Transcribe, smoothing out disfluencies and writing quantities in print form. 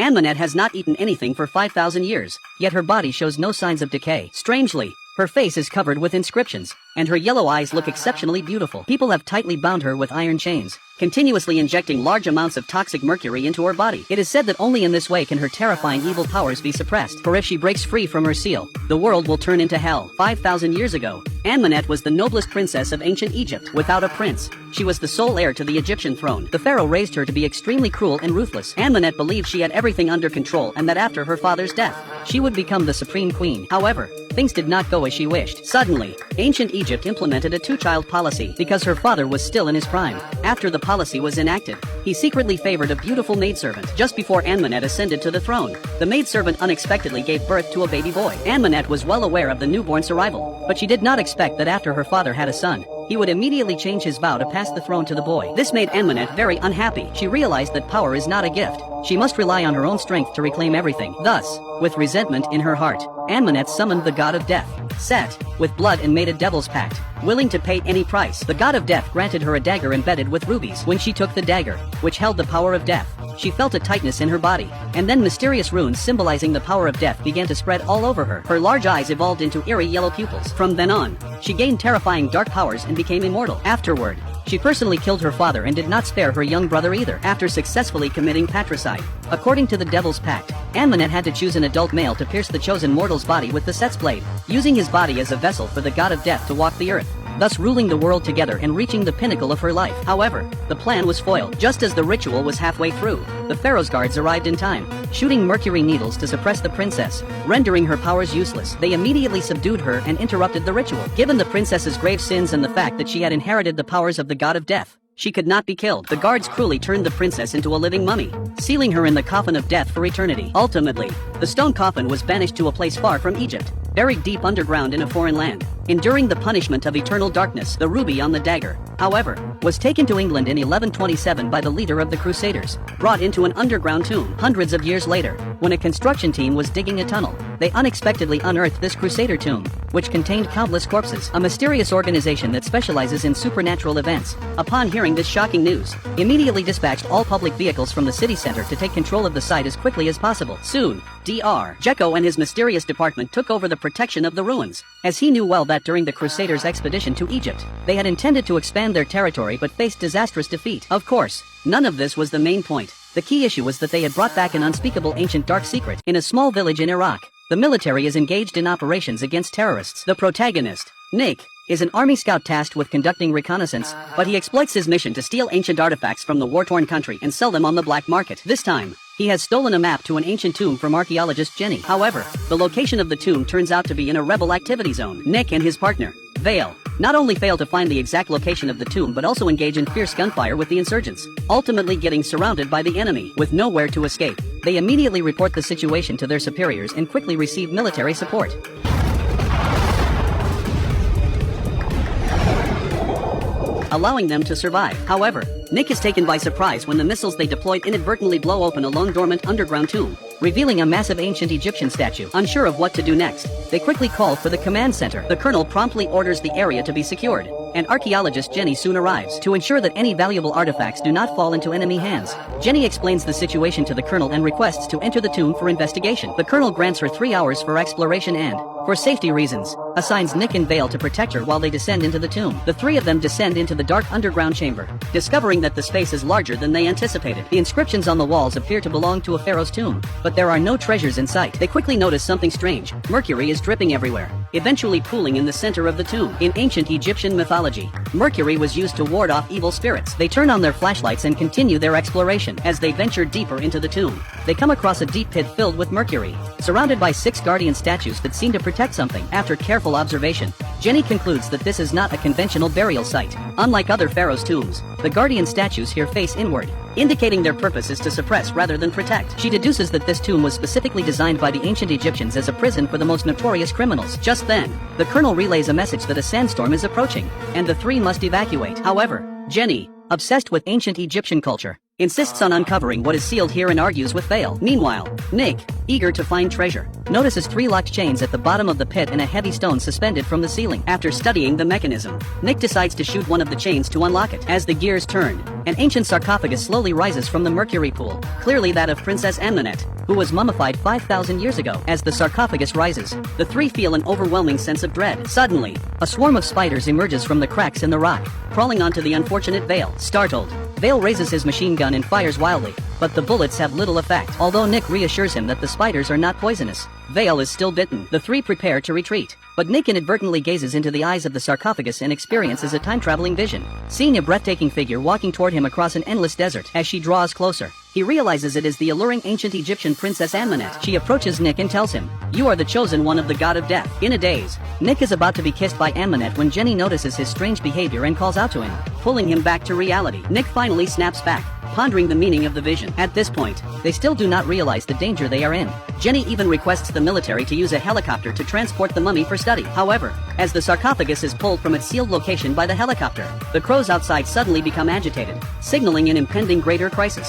Anmanette has not eaten anything for 5,000 years, yet her body shows no signs of decay. Strangely, her face is covered with inscriptions, and her yellow eyes look exceptionally beautiful. People have tightly bound her with iron chains, continuously injecting large amounts of toxic mercury into her body. It is said that only in this way can her terrifying evil powers be suppressed, for if she breaks free from her seal, the world will turn into hell. 5,000 years ago, Anmanette was the noblest princess of ancient Egypt. Without a prince, she was the sole heir to the Egyptian throne. The pharaoh raised her to be extremely cruel and ruthless. Anmanette believed she had everything under control and that after her father's death, she would become the supreme queen. However, things did not go as she wished. Suddenly, ancient Egypt implemented a two-child policy because her father was still in his prime. After the policy was enacted, he secretly favored a beautiful maidservant. Just before Anmanette ascended to the throne, the maidservant unexpectedly gave birth to a baby boy. Anmanette was well aware of the newborn's arrival, but she did not expect that after her father had a son, he would immediately change his vow to pass the throne to the boy. This made Anmanette very unhappy. She realized that power is not a gift. She must rely on her own strength to reclaim everything. Thus, with resentment in her heart, Anmanette summoned the god of death, Set, with blood and made a devil's pact, willing to pay any price. The god of death granted her a dagger embedded with rubies. When she took the dagger, which held the power of death, she felt a tightness in her body, and then mysterious runes symbolizing the power of death began to spread all over her. Her large eyes evolved into eerie yellow pupils. From then on, she gained terrifying dark powers and became immortal. Afterward, she personally killed her father and did not spare her young brother either. After successfully committing patricide, according to the Devil's Pact, Anmanette had to choose an adult male to pierce the chosen mortal's body with the Set's blade, using his body as a vessel for the god of death to walk the earth, thus ruling the world together and reaching the pinnacle of her life. However, the plan was foiled. Just as the ritual was halfway through, the pharaoh's guards arrived in time, shooting mercury needles to suppress the princess, rendering her powers useless. They immediately subdued her and interrupted the ritual. Given the princess's grave sins and the fact that she had inherited the powers of the god of death, she could not be killed. The guards cruelly turned the princess into a living mummy, sealing her in the coffin of death for eternity. Ultimately, the stone coffin was banished to a place far from Egypt, buried deep underground in a foreign land, enduring the punishment of eternal darkness. The ruby on the dagger, however, was taken to England in 1127 by the leader of the Crusaders, brought into an underground tomb. Hundreds of years later, when a construction team was digging a tunnel, they unexpectedly unearthed this Crusader tomb, which contained countless corpses. A mysterious organization that specializes in supernatural events, upon hearing this shocking news, immediately dispatched all public vehicles from the city center to take control of the site as quickly as possible. Soon, Dr. Jekyll and his mysterious department took over the protection of the ruins, as he knew well that during the Crusaders' expedition to Egypt, they had intended to expand their territory but faced disastrous defeat. Of course, none of this was the main point. The key issue was that they had brought back an unspeakable ancient dark secret. In a small village in Iraq, the military is engaged in operations against terrorists. The protagonist, Nick, is an army scout tasked with conducting reconnaissance, but he exploits his mission to steal ancient artifacts from the war-torn country and sell them on the black market. This time, he has stolen a map to an ancient tomb from archaeologist Jenny. However, the location of the tomb turns out to be in a rebel activity zone. Nick and his partner, Vale, not only fail to find the exact location of the tomb but also engage in fierce gunfire with the insurgents, ultimately getting surrounded by the enemy. With nowhere to escape, they immediately report the situation to their superiors and quickly receive military support, allowing them to survive. However, Nick is taken by surprise when the missiles they deployed inadvertently blow open a lone dormant underground tomb, revealing a massive ancient Egyptian statue. Unsure of what to do next, they quickly call for the command center. The colonel promptly orders the area to be secured, and archaeologist Jenny soon arrives to ensure that any valuable artifacts do not fall into enemy hands. Jenny explains the situation to the colonel and requests to enter the tomb for investigation. The colonel grants her 3 hours for exploration and, for safety reasons, assigns Nick and Vale to protect her while they descend into the tomb. The three of them descend into the dark underground chamber, discovering that the space is larger than they anticipated. The inscriptions on the walls appear to belong to a pharaoh's tomb, but there are no treasures in sight. They quickly notice something strange. Mercury is dripping everywhere, eventually pooling in the center of the tomb. In ancient Egyptian mythology, mercury was used to ward off evil spirits. They turn on their flashlights and continue their exploration. As they venture deeper into the tomb, they come across a deep pit filled with mercury, surrounded by 6 guardian statues that seem to protect something. After careful observation, Jenny concludes that this is not a conventional burial site. Unlike other pharaohs' tombs, the guardian statues here face inward, indicating their purpose is to suppress rather than protect. She deduces that this tomb was specifically designed by the ancient Egyptians as a prison for the most notorious criminals. Just then, the colonel relays a message that a sandstorm is approaching, and the three must evacuate. However, Jenny, obsessed with ancient Egyptian culture, insists on uncovering what is sealed here and argues with Vale. Meanwhile, Nick, eager to find treasure, notices 3 locked chains at the bottom of the pit and a heavy stone suspended from the ceiling. After studying the mechanism, Nick decides to shoot one of the chains to unlock it. As the gears turn, an ancient sarcophagus slowly rises from the mercury pool, clearly that of Princess Ammonette, who was mummified 5,000 years ago. As the sarcophagus rises, the 3 feel an overwhelming sense of dread. Suddenly, a swarm of spiders emerges from the cracks in the rock, crawling onto the unfortunate Vale. Startled, Vale raises his machine gun and fires wildly, but the bullets have little effect. Although Nick reassures him that the spiders are not poisonous, Vale is still bitten. The 3 prepare to retreat, but Nick inadvertently gazes into the eyes of the sarcophagus and experiences a time-traveling vision, seeing a breathtaking figure walking toward him across an endless desert. As she draws closer, he realizes it is the alluring ancient Egyptian Princess Ammonette. She approaches Nick and tells him, "You are the chosen one of the god of death." In a daze, Nick is about to be kissed by Ammonette when Jenny notices his strange behavior and calls out to him, pulling him back to reality. Nick finally snaps back, pondering the meaning of the vision. At this point, they still do not realize the danger they are in. Jenny even requests the military to use a helicopter to transport the mummy for study. However, as the sarcophagus is pulled from its sealed location by the helicopter, the crows outside suddenly become agitated, signaling an impending greater crisis.